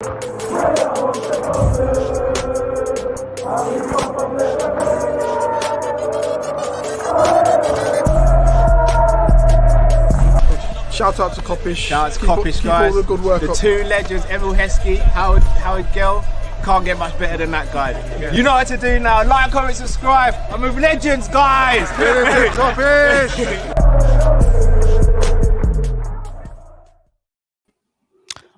Shout out to Kopish. Shout out to Kopish, guys. Keep all the good work the up. two legends, Emil Heskey, Howard Gill. Can't get much better than that, guys. Yeah. You know what to do now. Like, comment, subscribe. I'm with legends, guys. Kopish.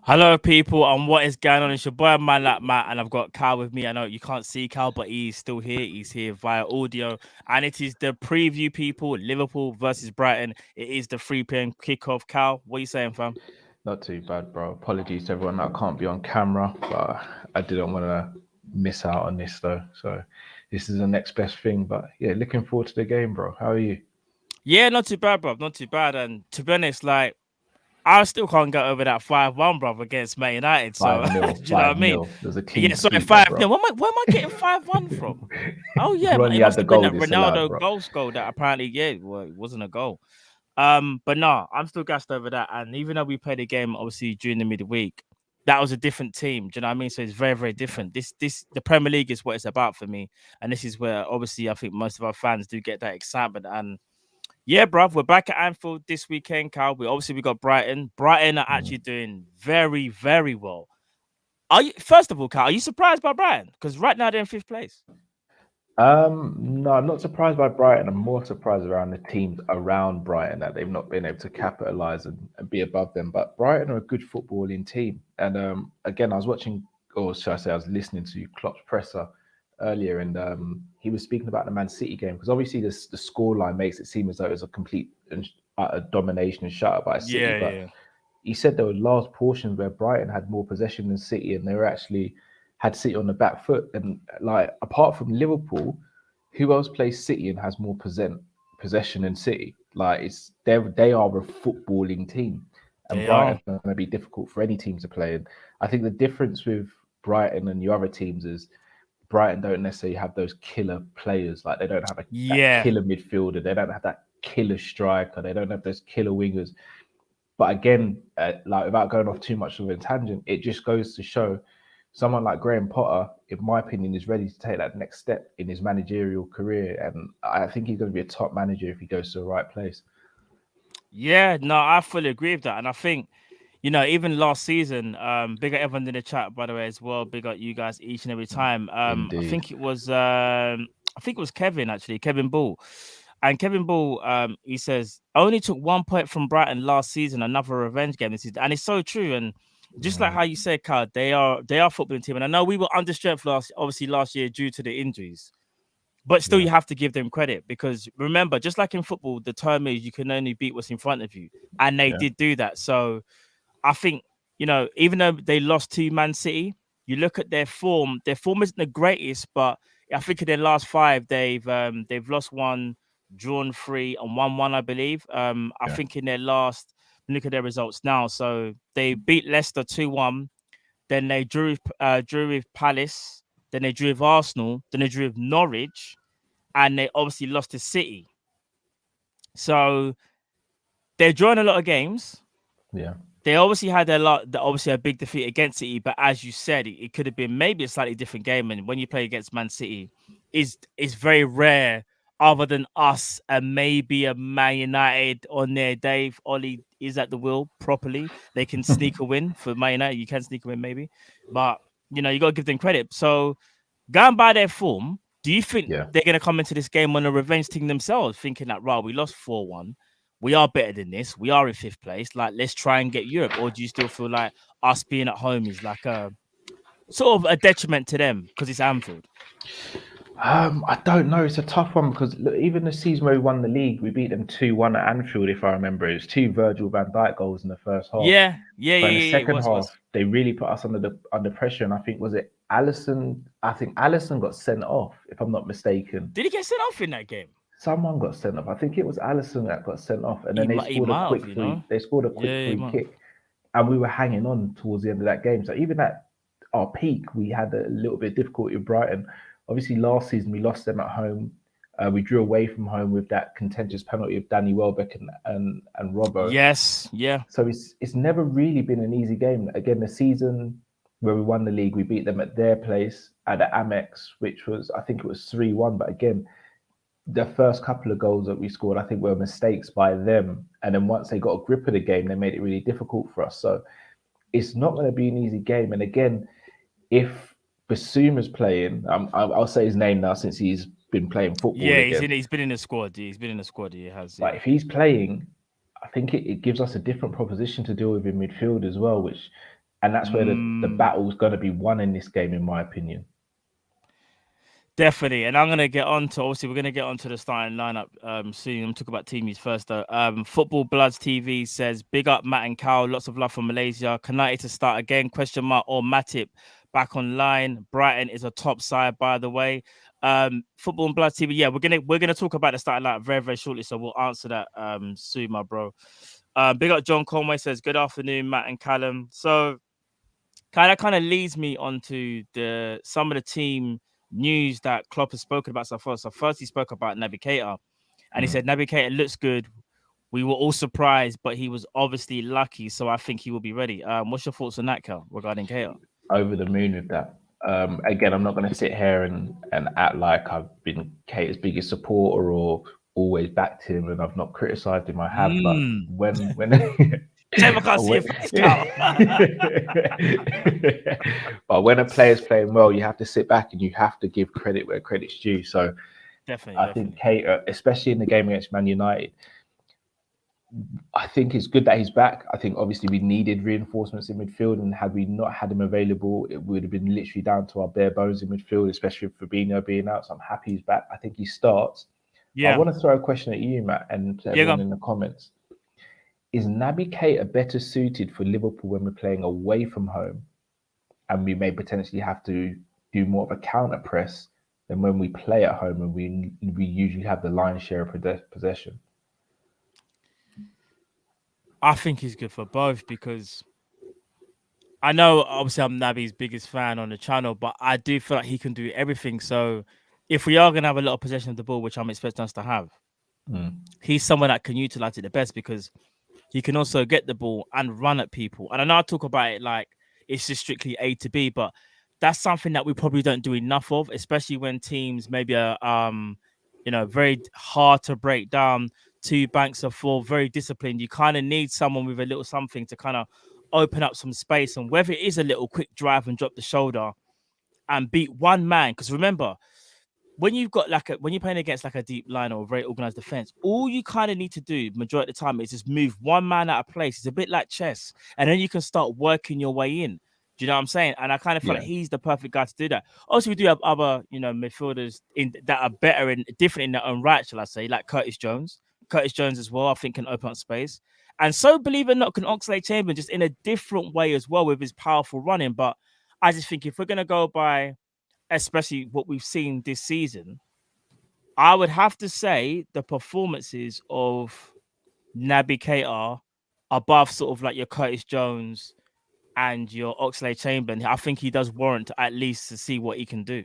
Hello, people, and what is going on? It's your boy, Man Like Matt, and I've got Cal with me. I know you can't see Cal, but he's still here. He's here via audio, and it is the preview, people. Liverpool versus Brighton. It is the 3 p.m. kickoff. Cal, what are you saying, fam? Not too bad, bro. Apologies to everyone that I can't be on camera, but I didn't want to miss out on this, though. So this is the next best thing. But yeah, looking forward to the game, bro. How are you? Yeah, not too bad, bro. Not too bad. And to be honest, like, I still can't get over that 5-1, bro, against Man United. So, 5-0, do you know what I mean? There's a clean sorry, sweep, 5-0. bro. Where am I getting 5-1 from? Oh, yeah, Ronnie it must had have the been that goal, it's Ronaldo allowed, bro. goal that apparently, well, it wasn't a goal. But no, I'm still gassed over that. And even though we played a game, obviously, during the midweek, that was a different team. Do you know what I mean? So it's very, very different. The Premier League is what it's about for me. And this is where, obviously, I think most of our fans do get that excitement. And yeah, bruv, we're back at Anfield this weekend, Cal. We got Brighton. Brighton are actually doing very, very well. First of all, Cal, are you surprised by Brighton? Because right now they're in 5th place. No, I'm not surprised by Brighton. I'm more surprised around the teams around Brighton that they've not been able to capitalise and be above them. But Brighton are a good footballing team. And again, I was watching, or should I say, I was listening to Klopp's presser earlier, and he was speaking about the Man City game, because obviously the scoreline makes it seem as though it was a complete and utter domination and shutout by City. But he said there were large portions where Brighton had more possession than City, and they were actually had City on the back foot. And like, apart from Liverpool, who else plays City and has more possession than City? Like, they are a footballing team, and Brighton are going to be difficult for any team to play. And I think the difference with Brighton and the other teams is Brighton don't necessarily have those killer players. Like, they don't have that killer midfielder. They don't have that killer striker. They don't have those killer wingers. But again, like, without going off too much of a tangent, it just goes to show someone like Graham Potter, in my opinion, is ready to take that next step in his managerial career. And I think he's going to be a top manager if he goes to the right place. Yeah, no, I fully agree with that. And I think, you know, even last season, big up everyone in the chat, by the way, as well. Big up you guys each and every time. I think it was Kevin, actually, Kevin Ball. And Kevin Ball, he says, only took 1 point from Brighton last season, another revenge game this season. And it's so true. And just like how you said, Carl, they are a footballing team. And I know we were understrength last year due to the injuries. But still, you have to give them credit, because remember, just like in football, the term is you can only beat what's in front of you. And they did do that. So I think, you know, even though they lost to Man City, you look at their form isn't the greatest, but I think in their last 5, they've lost 1, drawn 3, and won 1, I believe. I think in their last, look at their results now. So they beat Leicester 2-1, then they drew with Palace, then they drew with Arsenal, then they drew with Norwich, and they obviously lost to City. So they're drawing a lot of games. Yeah. They obviously had a big defeat against City, but as you said, it could have been maybe a slightly different game. And when you play against Man City, it's very rare, other than us and maybe a Man United on their day. Ollie is at the wheel properly. They can sneak a win for Man United. You can sneak a win maybe, but you know, you got to give them credit. So going by their form, do you think they're going to come into this game on a revenge thing themselves, thinking that, right, we lost 4-1. We are better than this. We are in 5th place. Like, let's try and get Europe. Or do you still feel like us being at home is like a sort of a detriment to them because it's Anfield? I don't know. It's a tough one, because look, even the season where we won the league, we beat them 2-1 at Anfield, if I remember. It was 2 Virgil van Dijk goals in the first half. But in the second half, they really put us under pressure. And I think, was it Alisson? I think Alisson got sent off, if I'm not mistaken. Did he get sent off in that game? Someone got sent off. I think it was Alisson that got sent off, and then they scored a quick free kick, and we were hanging on towards the end of that game. So even at our peak, we had a little bit of difficulty with Brighton. Obviously, last season we lost them at home. We drew away from home with that contentious penalty of Danny Welbeck and Robbo. Yes, yeah. So it's never really been an easy game. Again, the season where we won the league. We beat them at their place at the Amex, which was, I think it was 3-1. But again, the first couple of goals that we scored, I think, were mistakes by them. And then once they got a grip of the game, they made it really difficult for us. So it's not going to be an easy game. And again, if Basuma's playing, I'll say his name now since he's been playing football. Yeah, again. he's been in the squad. He's been in the squad. He has. But if he's playing, I think it gives us a different proposition to deal with in midfield as well. And that's where the battle's going to be won in this game, in my opinion. Definitely, and I'm going to get on to, obviously, we're going to get on to the starting lineup soon. I'm talking about teamies first, though. Football Bloods TV says, big up Matt and Cal, lots of love from Malaysia. Kanate to start again, question mark, or Matip back online. Brighton is a top side, by the way. Football and Bloods TV, yeah, we're gonna talk about the starting lineup very, very shortly, so we'll answer that soon, my bro. Big up John Conway says, good afternoon, Matt and Callum. So, kind of leads me onto some of the team news that Klopp has spoken about so far. So first he spoke about Naby Keita, and he said Naby Keita looks good. We were all surprised, but he was obviously lucky, so I think he will be ready. What's your thoughts on that, Kel, regarding Keita? Over the moon with that. Again, I'm not going to sit here and act like I've been Keita's biggest supporter or always backed him, and I've not criticised him. I have, but when I can't see your face, Kel. But when a player's playing well, you have to sit back and you have to give credit where credit's due. So I think Keita, especially in the game against Man United, I think it's good that he's back. I think obviously we needed reinforcements in midfield, and had we not had him available, it would have been literally down to our bare bones in midfield, especially with Fabinho being out. So I'm happy he's back. I think he starts. Yeah. I want to throw a question at you, Matt, and to everyone in the comments. Is Naby Keita better suited for Liverpool when we're playing away from home, and we may potentially have to do more of a counter press than when we play at home and we usually have the lion's share of possession? I think he's good for both, because I know obviously I'm Naby's biggest fan on the channel, but I do feel like he can do everything. So if we are going to have a lot of possession of the ball, which I'm expecting us to have, he's someone that can utilize it the best, because he can also get the ball and run at people. And I know I talk about it like it's just strictly A to B, but that's something that we probably don't do enough of, especially when teams maybe are, very hard to break down. 2 banks of 4, very disciplined. You kind of need someone with a little something to kind of open up some space, and whether it is a little quick drive and drop the shoulder and beat one man. Because remember, when you've got when you're playing against like a deep line or a very organized defense, all you kind of need to do majority of the time is just move one man out of place. It's a bit like chess, and then you can start working your way in. Do you know what I'm saying? And I kind of feel like he's the perfect guy to do that. Also, we do have other, midfielders that are better and different in their own right, shall I say, like Curtis Jones as well, I think, can open up space. And so, believe it or not, can Oxlade-Chamberlain, just in a different way as well with his powerful running. But I just think if we're going to go by, especially what we've seen this season, I would have to say the performances of Naby Keita above sort of like your Curtis Jones and your Oxlade-Chamberlain. I think he does warrant at least to see what he can do.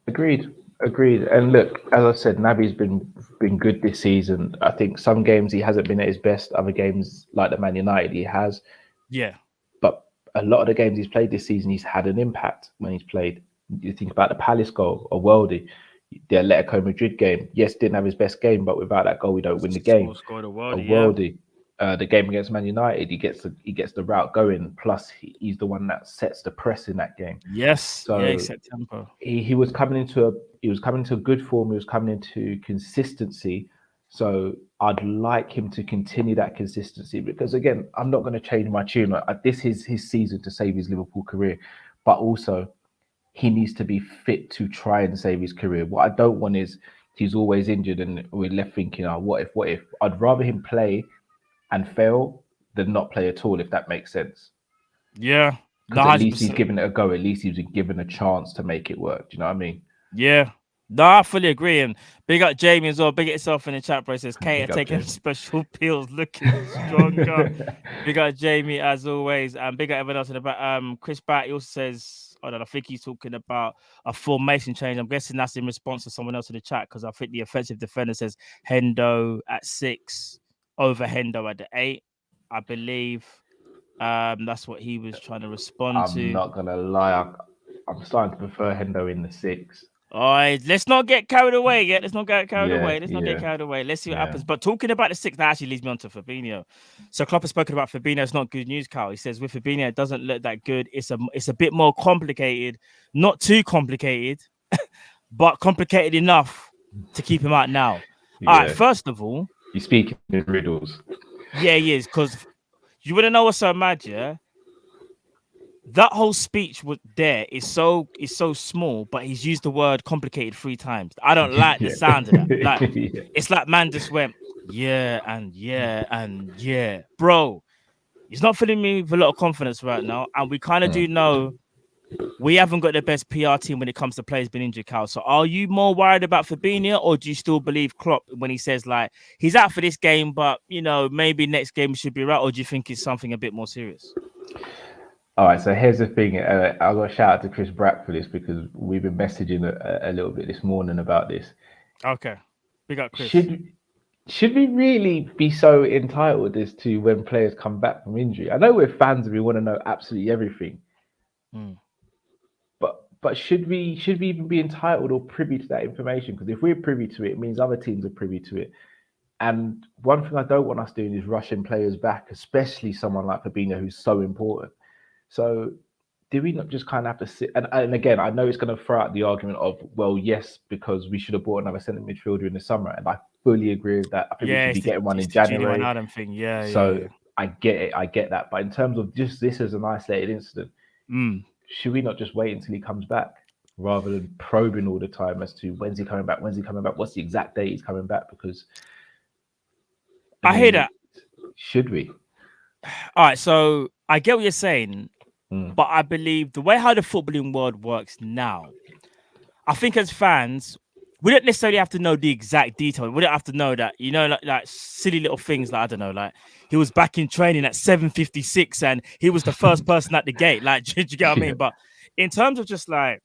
Agreed. And look, as I said, Naby's been good this season. I think some games he hasn't been at his best. Other games, like the Man United, he has. Yeah. But a lot of the games he's played this season, he's had an impact when he's played. You think about the Palace goal, or Worldy, the Atletico Madrid game. Yes, didn't have his best game, but without that goal, we don't win the game. Worldy. The game against Man United, he gets the route going. Plus, he's the one that sets the press in that game. Yes, so he set tempo. He was coming into a good form. He was coming into consistency. So I'd like him to continue that consistency, because again, I'm not going to change my tune. This is his season to save his Liverpool career, but also he needs to be fit to try and save his career. What I don't want is he's always injured and we're left thinking, what if? I'd rather him play and fail than not play at all, if that makes sense. Yeah. Because at least he's given it a go. At least he's given a chance to make it work. Do you know what I mean? Yeah. No, I fully agree. And big up Jamie as well. Big up yourself in the chat, bro. It says Keita taking special pills, looking stronger. Big up Jamie as always. And big up everyone else in the back. Chris Batt, he also says, I think he's talking about a formation change. I'm guessing that's in response to someone else in the chat, because I think the offensive defender says Hendo at 6 over Hendo at the 8, I believe. That's what he was trying to respond to. I'm not gonna lie, I'm starting to prefer Hendo in the 6. All right, let's not get carried away yet. Let's not get carried away. Let's not get Yeah. carried away. Let's see what Yeah. happens. But talking about the 6, that actually leads me on to Fabinho. So Klopp has spoken about Fabinho. It's not good news, Carl. He says with Fabinho, it doesn't look that good. It's a bit more complicated, not too complicated, but complicated enough to keep him out now. Yeah. All right, first of all, You speak in riddles. yeah, he is, because you want to know what's so mad, yeah? That whole speech is so small, but he's used the word complicated 3 times. I don't like the sound of that. Like it's like man just went, yeah, and yeah, and yeah. Bro, he's not filling me with a lot of confidence right now. And we kind of do know we haven't got the best PR team when it comes to players being injured, Cal. So are you more worried about Fabinho, or do you still believe Klopp when he says like he's out for this game, but maybe next game should be right, or do you think it's something a bit more serious? All right, so here's the thing. I got to shout out to Chris Brack for this because we've been messaging a little bit this morning about this. Okay, big up, Chris. Should we really be so entitled as to when players come back from injury? I know we're fans and we want to know absolutely everything, but should we even be entitled or privy to that information? Because if we're privy to it, it means other teams are privy to it. And one thing I don't want us doing is rushing players back, especially someone like Fabinho, who's so important. So do we not just kind of have to sit? And again, I know it's going to throw out the argument of, well, yes, because we should have bought another centre midfielder in the summer. And I fully agree with that. I think we should be getting one in January. I get it. I get that. But in terms of just this as an isolated incident, should we not just wait until he comes back rather than probing all the time as to when's he coming back? When's he coming back? What's the exact date he's coming back? Because I hear that. Should we? All right. So I get what you're saying. But I believe the way how the footballing world works now, I think as fans, we don't necessarily have to know the exact detail. We don't have to know that, like silly little things like, I don't know, like he was back in training at 7:56 and he was the first person at the gate. Like, do you get what I mean? But in terms of just like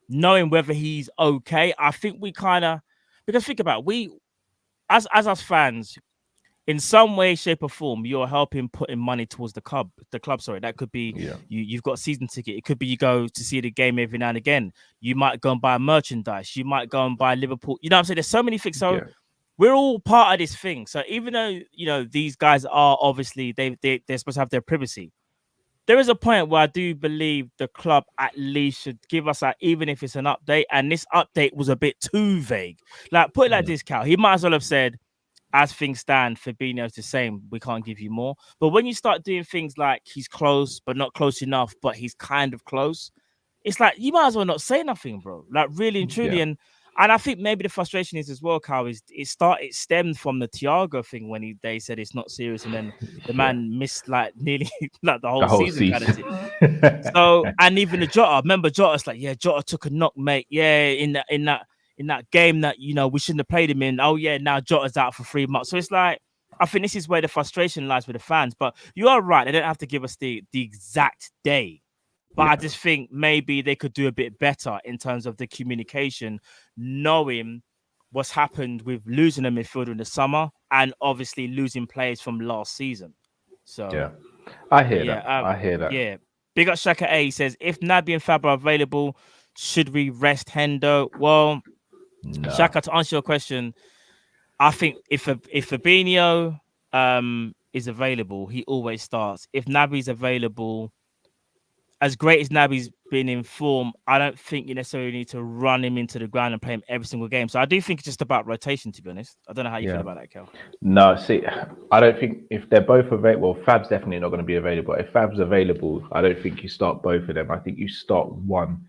knowing whether he's okay, I think we kind of, because think about it, as us fans, in some way, shape, or form, you're helping putting money towards the club. Sorry, that could be you've got a season ticket. It could be you go to see the game every now and again. You might go and buy merchandise. You might go and buy Liverpool. You know what I'm saying? There's so many things. So we're all part of this thing. So even though these guys are obviously they're supposed to have their privacy, there is a point where I do believe the club at least should give us that, even if it's an update. And this update was a bit too vague. Like put it like this, Cal. He might as well have said, as things stand, Fabinho's the same. We can't give you more. But when you start doing things like he's close, but not close enough, but he's kind of close, it's like you might as well not say nothing, bro. Like really and truly. And I think maybe the frustration is as well, Carl, is it stemmed from the Thiago thing when they said it's not serious, and then the man missed like nearly like the whole season. Kind of thing. So and even the Jota, remember Jota's like, Jota took a knock, mate. Yeah, in that game that we shouldn't have played him in. Oh yeah, now Jota's out for 3 months. So it's like I think this is where the frustration lies with the fans. But you are right; they don't have to give us the exact day. But I just think maybe they could do a bit better in terms of the communication, knowing what's happened with losing a midfielder in the summer and obviously losing players from last season. So I hear that. I hear that. Yeah, big up Shaka A. He says if Naby and Fab are available, should we rest Hendo? Well. No. Shaka, to answer your question, I think if Fabinho is available, he always starts. If Naby's available, as great as Naby's been in form, I don't think you necessarily need to run him into the ground and play him every single game. So I do think it's just about rotation, to be honest. I don't know how you feel about that, Kel. No, see, I don't think if they're both available, Fab's definitely not going to be available. If Fab's available, I don't think you start both of them. I think you start one.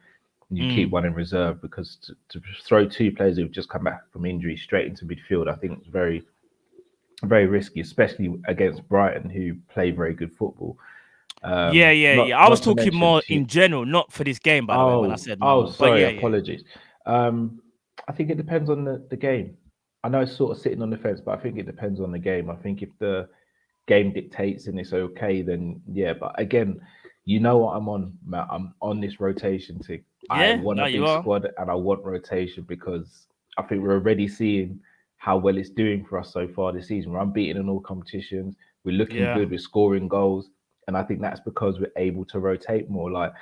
You keep one in reserve, because to throw 2 players who've just come back from injury straight into midfield, I think it's very, very risky, especially against Brighton, who play very good football. I was talking more in general, not for this game, by the way, when I said more. Sorry, apologies. I think it depends on the game. I know it's sort of sitting on the fence, but I think it depends on the game. I think if the game dictates and it's okay, then yeah. But again, you know what I'm on, Matt. I'm on this rotation thing. I want a big squad and I want rotation, because I think we're already seeing how well it's doing for us so far this season. We're unbeaten in all competitions. We're looking good. We're scoring goals. And I think that's because we're able to rotate more. Like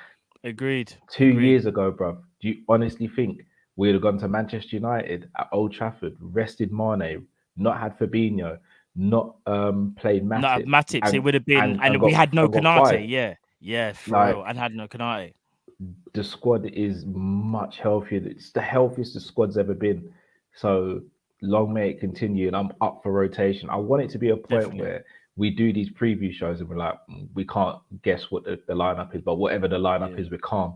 Agreed. 2 years ago, bruv, do you honestly think we'd have gone to Manchester United at Old Trafford, rested Mane, not had Fabinho, not played Not Matip, Matip, it would have been, and and we had no got five? Konate. Yeah, for Like, real, and had no Konate. the squad is much healthier. It's the healthiest the squad's ever been. So long may it continue, and I'm up for rotation. I want it to be a point Definitely. where we do these preview shows and we're like, we can't guess what the lineup is, but whatever the lineup is, we're calm.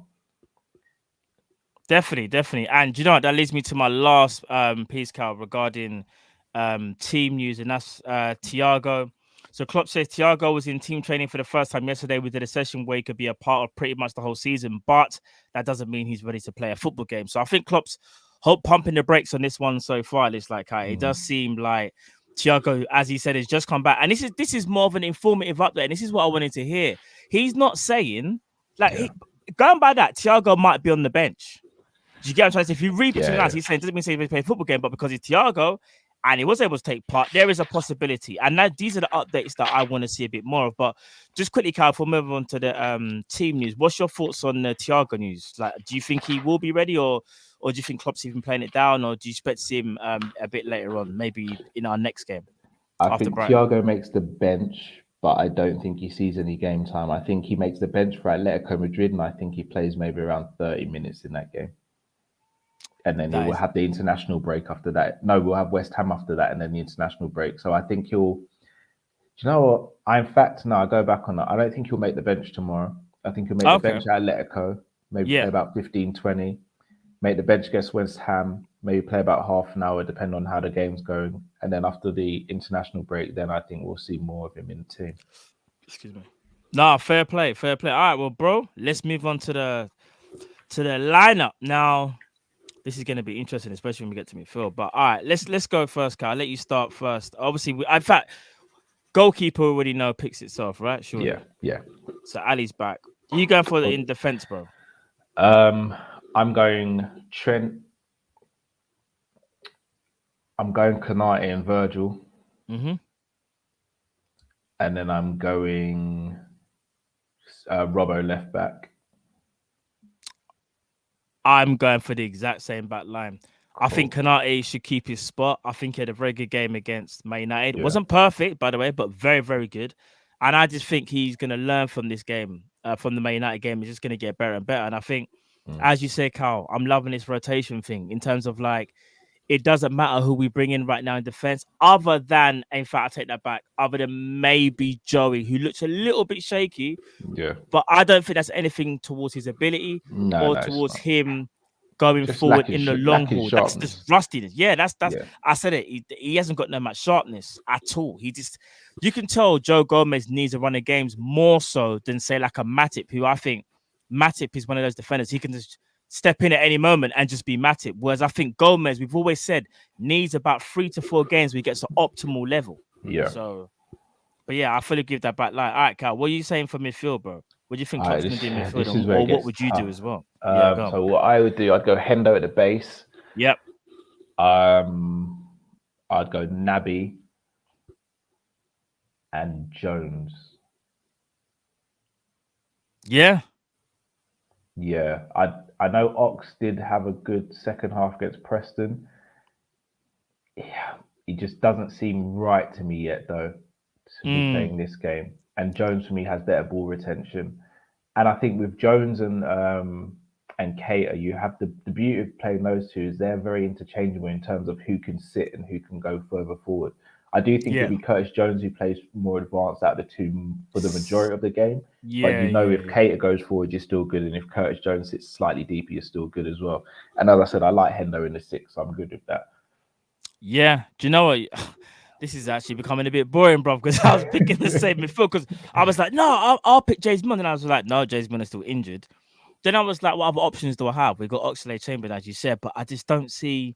Definitely. And you know what? That leads me to my last piece, Cal, regarding team news, and that's Thiago. So Klopp says Thiago was in team training for the first time yesterday. We did a session where he could be a part of pretty much the whole season, but that doesn't mean he's ready to play a football game. So I think Klopp's pumping the brakes on this one so far. It's like it does seem like Thiago, as he said, has just come back, and this is more of an informative update. And this is what I wanted to hear. He's not saying going by that Thiago might be on the bench. Do you get what I'm trying to say? If you read between lines, he's saying doesn't mean he's going to play a football game, but because he's Thiago and he was able to take part, there is a possibility. And these are the updates that I want to see a bit more of. But just quickly, Kyle, before we move on to the team news, what's your thoughts on the Thiago news? Like, do you think he will be ready, or do you think Klopp's even playing it down, or do you expect to see him a bit later on, maybe in our next game? I think Thiago makes the bench, but I don't think he sees any game time. I think he makes the bench for Atletico Madrid, and I think he plays maybe around 30 minutes in that game. And then we'll have the international break after that. No, we'll have West Ham after that, and then the international break. So I think he'll. Do you know what? I go back on that. I don't think he'll make the bench tomorrow. I think he'll make the bench at Atletico, maybe play about 15, 20. Make the bench against West Ham, maybe play about half an hour, depending on how the game's going. And then after the international break, then I think we'll see more of him in the team. Excuse me. Nah, fair play. All right, well, bro, let's move on to the lineup now. This is going to be interesting, especially when we get to midfield. But all right, let's go first, Kyle. I'll let you start first. Obviously, in fact, goalkeeper already picks itself, right? Sure. Yeah. So Ali's back. You going for in defense, bro? I'm going Trent. I'm going Konate and Virgil. And then I'm going Robbo left back. I'm going for the exact same back line. I think Konate should keep his spot. I think he had a very good game against Man United. Wasn't perfect, by the way, but very, very good. And I just think he's going to learn from this game, from the Man United game. He's just going to get better and better. And I think, as you say, Carl, I'm loving this rotation thing in terms of like, it doesn't matter who we bring in right now in defense, other than, in fact, I take that back, other than maybe Joey, who looks a little bit shaky. Yeah. But I don't think that's anything towards his ability or towards him going just forward in the long haul. That's just rustiness. Yeah, that's I said it. He hasn't got no much sharpness at all. You can tell Joe Gomez needs to run the games more so than say like a Matip, who I think Matip is one of those defenders. He can just step in at any moment and just be Matip. Whereas I think Gomez, we've always said, needs about 3 to 4 games where he gets to optimal level. Yeah. So, but yeah, I fully give that back line. All right, Cal, what are you saying for midfield, bro? What do you think Klopp's going to do in midfield? Or what would you do as well? So what I would do, I'd go Hendo at the base. Yep. I'd go Naby and Jones. Yeah. Yeah. I know Ox did have a good second half against Preston. Yeah, he just doesn't seem right to me yet, though, to be playing this game. And Jones, for me, has better ball retention. And I think with Jones and Keita, you have the beauty of playing those two is they're very interchangeable in terms of who can sit and who can go further forward. I do think it'll be Curtis Jones who plays more advanced out of the two for the majority of the game. But if Keita goes forward, you're still good. And if Curtis Jones sits slightly deeper, you're still good as well. And as I said, I like Hendo in the 6, so I'm good with that. Yeah. Do you know what? This is actually becoming a bit boring, bro, because I was picking the same midfield because I was like, no, I'll pick James Milner. And I was like, no, James Milner's still injured. Then I was like, what other options do I have? We've got Oxlade-Chamberlain, as you said, but I just don't see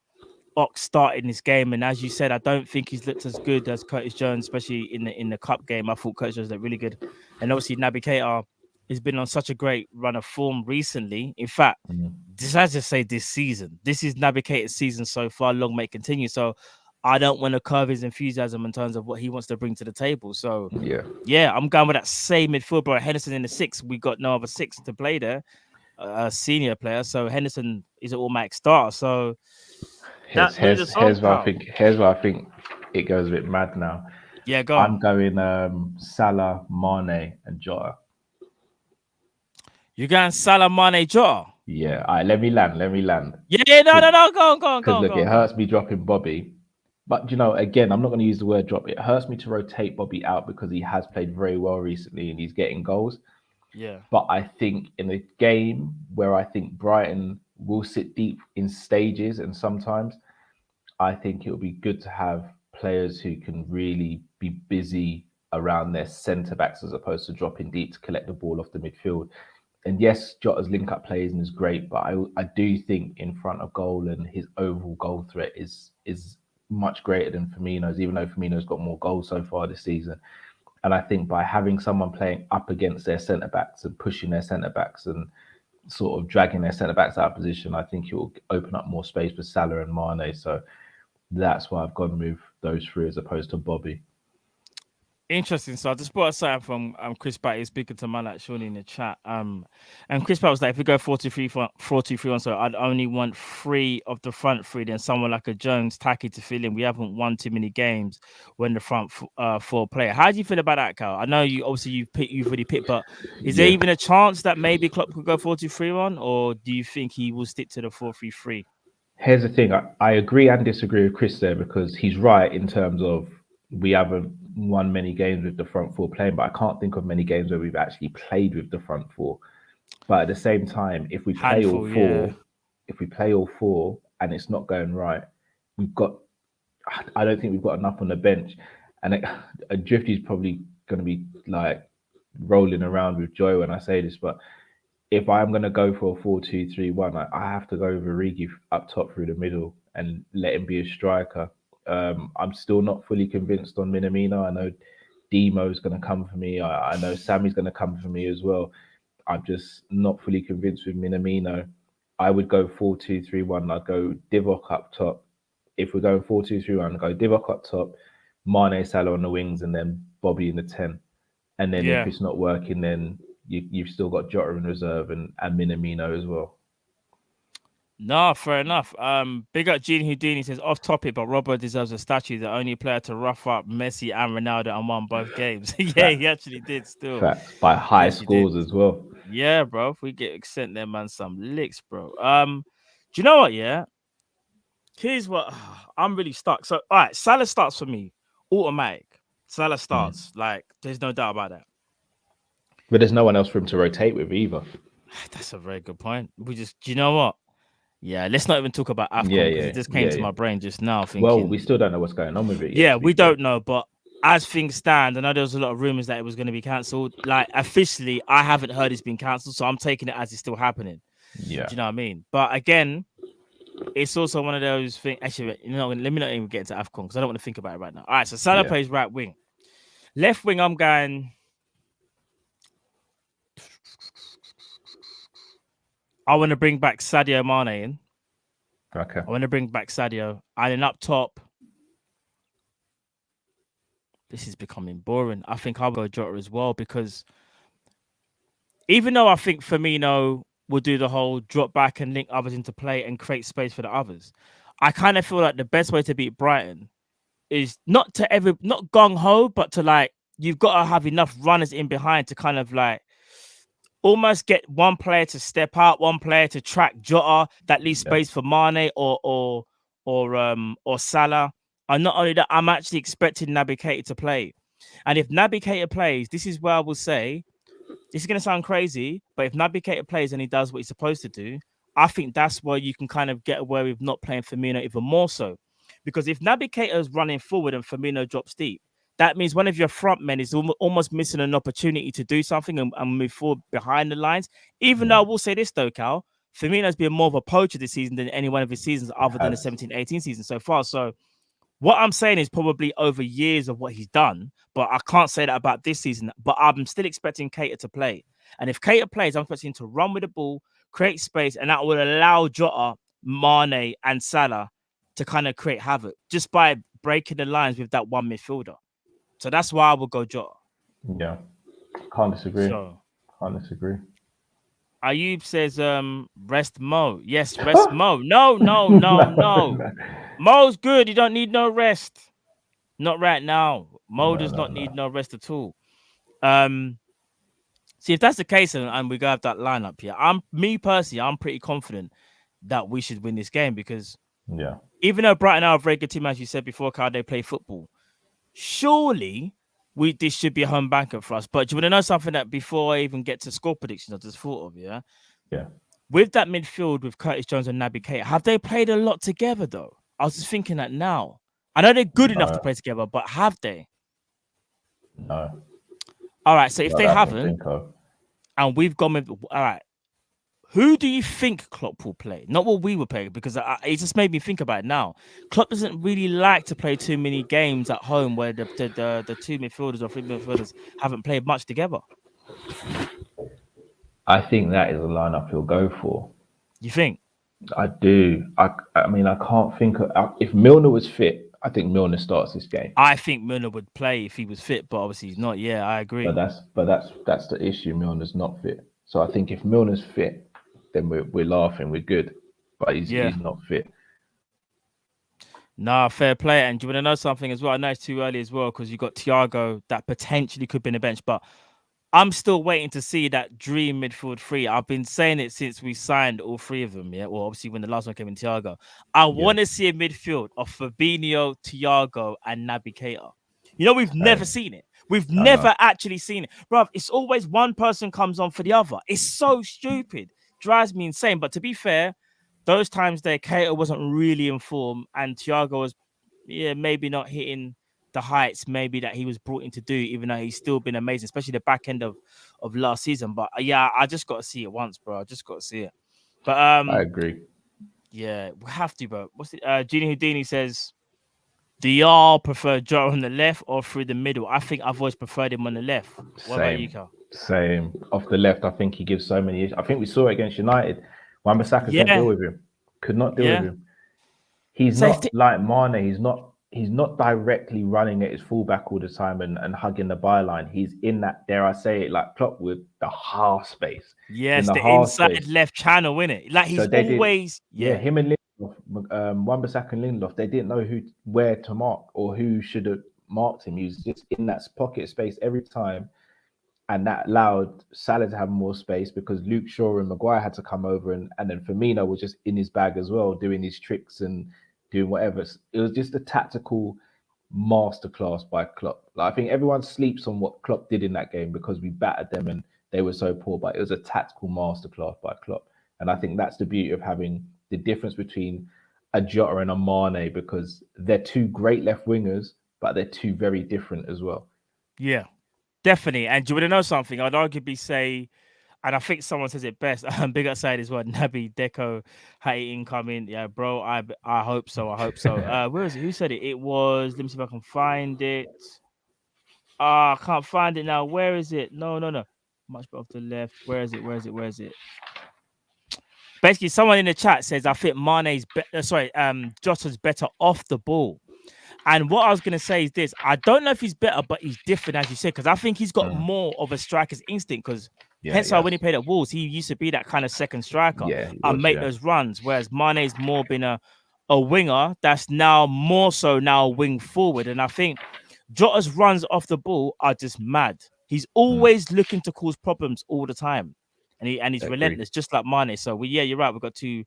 Ox starting this game. And as you said, I don't think he's looked as good as Curtis Jones, especially in the cup game. I thought Curtis Jones looked really good. And obviously, Naby Keita has been on such a great run of form recently. In fact, I just say this season. This is Naby Keita's season so far. Long may it continue. So I don't want to curb his enthusiasm in terms of what he wants to bring to the table. So yeah, I'm going with that same midfield, bro. Henderson in the 6. We got no other 6 to play there, a senior player. So Henderson is an automatic starter. So here's where I think it goes a bit mad now. Yeah, go on. I'm going Salah, Mane, and Jota. You're going Salah, Mane, Jota? Yeah. All right, let me land. Yeah, no. Go on. Because look, it hurts me dropping Bobby. But, again, I'm not going to use the word drop. It hurts me to rotate Bobby out because he has played very well recently and he's getting goals. Yeah. But I think in a game where I think Brighton will sit deep in stages and sometimes, I think it will be good to have players who can really be busy around their centre-backs as opposed to dropping deep to collect the ball off the midfield. And yes, Jota's link-up plays and is great, but I do think in front of goal and his overall goal threat is much greater than Firmino's, even though Firmino's got more goals so far this season. And I think by having someone playing up against their centre-backs and pushing their centre-backs and sort of dragging their centre-backs out of position, I think it will open up more space for Salah and Mane. So that's why I've gone with those 3 as opposed to Bobby. Interesting. So I just brought a sign from Chris Batty speaking to Malak Shawnee in the chat. And Chris Batty was like, if we go 4-2-3-1, so I'd only want 3 of the front 3, then someone like a Jones, Taki to fill in. We haven't won too many games when the front 4 player. How do you feel about that, Cal? I know you obviously you've already picked, but is there even a chance that maybe Klopp could go 4-2-3-1, or do you think he will stick to the 4-3-3? Here's the thing. I agree and disagree with Chris there because he's right in terms of we haven't won many games with the front 4 playing, but I can't think of many games where we've actually played with the front 4. But at the same time, if we play all four and it's not going right, I don't think we've got enough on the bench. And Drifty's probably going to be like rolling around with joy when I say this, but if I'm going to go for a 4-2-3-1, I have to go with Origi up top through the middle and let him be a striker. I'm still not fully convinced on Minamino. I know Demo's going to come for me. I know Sammy's going to come for me as well. I'm just not fully convinced with Minamino. I would go 4-2-3-1. I'd go Divock up top. If we're going 4-2-3-1, I'd go Divock up top, Mane, Salah on the wings, and then Bobby in the 10. And then if it's not working, then you've still got Jota in reserve and Minamino as well. No, fair enough. Big up Gene Houdini says off topic, but Robert deserves a statue. The only player to rough up Messi and Ronaldo and won both games. Yeah, he actually did still. Facts. By high scores as well. Yeah, bro. If we sent them man some licks, bro. Do you know what? Yeah. Here's what I'm really stuck. So, all right, Salah starts for me, automatic. Salah starts, like there's no doubt about that. But there's no one else for him to rotate with either. That's a very good point. Do you know what? Yeah, let's not even talk about AFCON because it just came to my brain just now. Thinking, well, we still don't know what's going on with it yet. Yeah, we don't know, but as things stand, I know there was a lot of rumors that it was going to be cancelled. Like officially, I haven't heard it's been cancelled, so I'm taking it as it's still happening. Yeah, do you know what I mean? But again, it's also one of those things. Actually, let me not even get into AFCON because I don't want to think about it right now. All right, so Salah plays right wing, left wing. I'm going. I want to bring back Sadio Mane in. Okay. I want to bring back Sadio. And then up top, this is becoming boring. I think I'll go Jota as well because even though I think Firmino will do the whole drop back and link others into play and create space for the others, I kind of feel like the best way to beat Brighton is not gung-ho, but to like, you've got to have enough runners in behind to kind of like, almost get one player to step out, one player to track Jota that leaves space for Mane or Salah. And not only that, I'm actually expecting Naby Keita to play. And if Naby Keita plays, this is where I will say, this is going to sound crazy, but if Naby Keita plays and he does what he's supposed to do, I think that's where you can kind of get away with not playing Firmino even more so. Because if Naby Keita is running forward and Firmino drops deep, that means one of your front men is almost missing an opportunity to do something and move forward behind the lines. Even though I will say this though, Cal, Firmino's been more of a poacher this season than any one of his seasons other than the 17-18 season so far. So what I'm saying is probably over years of what he's done, but I can't say that about this season. But I'm still expecting Keita to play. And if Keita plays, I'm expecting him to run with the ball, create space, and that will allow Jota, Mane, and Salah to kind of create havoc just by breaking the lines with that one midfielder. So that's why I would go Jota. Yeah, can't disagree. So Can't disagree. Ayub says, rest Mo. Yes, rest Mo. No. Mo's good. You don't need no rest. Not right now. Mo does not need no rest at all. See, if that's the case, and we go have that lineup here, I'm pretty confident that we should win this game because even though Brighton are a very good team, as you said before, Carl, they play football. Surely this should be a home banker for us. But do you want to know something that before I even get to score predictions, I just thought of, yeah? With that midfield with Curtis Jones and Naby Keita, have they played a lot together though? I was just thinking that now. I know they're good enough to play together, but have they? No. All right, so if they haven't, and we've gone with, all right, who do you think Klopp will play? Not what we would play, because it just made me think about it now. Klopp doesn't really like to play too many games at home where the two midfielders or three midfielders haven't played much together. I think that is a lineup he'll go for. You think? I do. I mean, I can't think of if Milner was fit. I think Milner starts this game. I think Milner would play if he was fit, but obviously he's not. Yeah, I agree. But that's the issue. Milner's not fit. So I think if Milner's fit, then we're laughing, we're good. But he's not fit. Nah, fair play. And do you want to know something as well? I know it's too early as well because you got Thiago that potentially could be in the bench, but I'm still waiting to see that dream midfield three. I've been saying it since we signed all three of them. Yeah, well, obviously when the last one came in, Thiago. I want to see a midfield of Fabinho, Thiago, and Naby Keita. You know, we've never seen it. We've never actually seen it, bro. It's always one person comes on for the other. It's so stupid. Drives me insane. But to be fair, those times there, Keita wasn't really in form, and Thiago was, maybe not hitting the heights maybe that he was brought in to do, even though he's still been amazing, especially the back end of last season. But I just got to see it once, bro. I just got to see it. But I agree. Yeah, we have to, bro. What's it? Genie Houdini says, do y'all prefer Jota on the left or through the middle? I think I've always preferred him on the left. What about you, Carl? Same. Off the left, I think he gives so many. I think we saw it against United. Wan-Bissaka couldn't deal with him. Could not deal with him. He's not like Mane. He's not directly running at his fullback all the time and hugging the byline. He's in that, dare I say it, like Klopp with the half space. Yes, the inside left channel, innit? Like he's always him and Lindelof, Wan-Bissaka and Lindelof, they didn't know where to mark or who should have marked him. He was just in that pocket space every time. And that allowed Salah to have more space because Luke Shaw and Maguire had to come over and then Firmino was just in his bag as well, doing his tricks and doing whatever. It was just a tactical masterclass by Klopp. Like, I think everyone sleeps on what Klopp did in that game because we battered them and they were so poor, but it was a tactical masterclass by Klopp. And I think that's the beauty of having the difference between a Jota and a Mane, because they're two great left wingers, but they're two very different as well. Yeah, definitely. And do you want to know something? I'd arguably say, and I think someone says it best, big outside as well, Naby Deco had it incoming. Yeah, bro, I hope so. I hope so. Where is it? Who said it? It was, let me see if I can find it. I can't find it now. Where is it? No. Much better off the left. Where is it? Basically, someone in the chat says, I think Jota's better off the ball. And what I was going to say is this. I don't know if he's better, but he's different, as you said, because I think he's got more of a striker's instinct, because hence why when he played at Wolves, he used to be that kind of second striker and make those runs, whereas Mane's more been a winger that's now more so now wing forward. And I think Jota's runs off the ball are just mad. He's always looking to cause problems all the time. And he's relentless, just like Mane. So, you're right. We've got two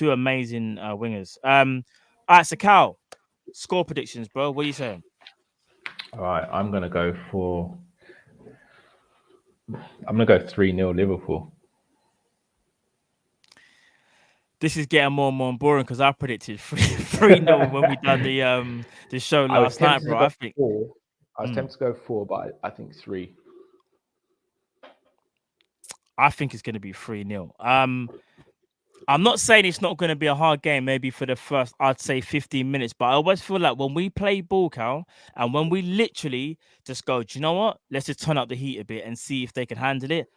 amazing wingers. All right, so Cal, score predictions, bro. What are you saying? All right, I'm going to go 3-0 Liverpool. This is getting more and more boring because I predicted 3-0 when we done the show last night, bro. I think 4. I was tempted to go 4, but I think 3. I think it's going to be 3-0. I'm not saying it's not going to be a hard game, maybe for the first, I'd say 15 minutes, but I always feel like when we play ball, Cal, and when we literally just go, do you know what? Let's just turn up the heat a bit and see if they can handle it.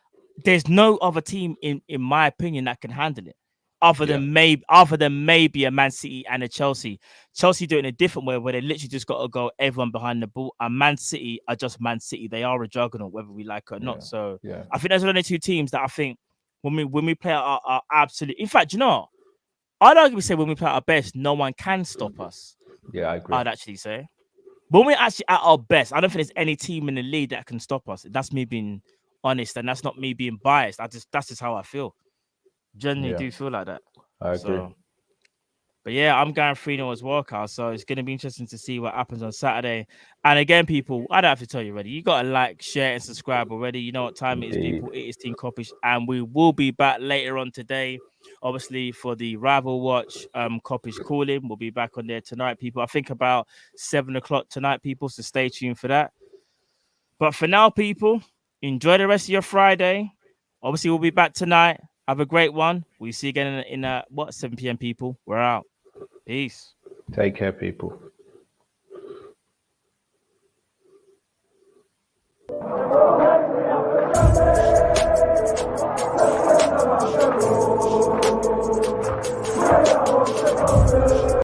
There's no other team, in my opinion, that can handle it. other than maybe a Man City and a Chelsea. Chelsea do it in a different way where they literally just got to go everyone behind the ball. And Man City are just Man City. They are a juggernaut, whether we like it or not. So I think those are the only two teams that I think when we play our absolute. In fact, you know, I'd argue say when we play our best, no one can stop us. Yeah, I agree. I'd actually say when we're actually at our best, I don't think there's any team in the league that can stop us. That's me being honest, and that's not me being biased. That's just how I feel. Generally do feel like that. I agree. But yeah, I'm going 3-0 as well, Carl. So it's going to be interesting to see what happens on Saturday. And again, people, I don't have to tell you already. You got to like, share, and subscribe already. You know what time it is, people. It is Team Kopish. And we will be back later on today, obviously, for the Rival Watch Kopish calling. We'll be back on there tonight, people. I think about 7 o'clock tonight, people. So stay tuned for that. But for now, people, enjoy the rest of your Friday. Obviously, we'll be back tonight. Have a great one. We'll see you again in 7 p.m. people. We're out. Peace. Take care, people.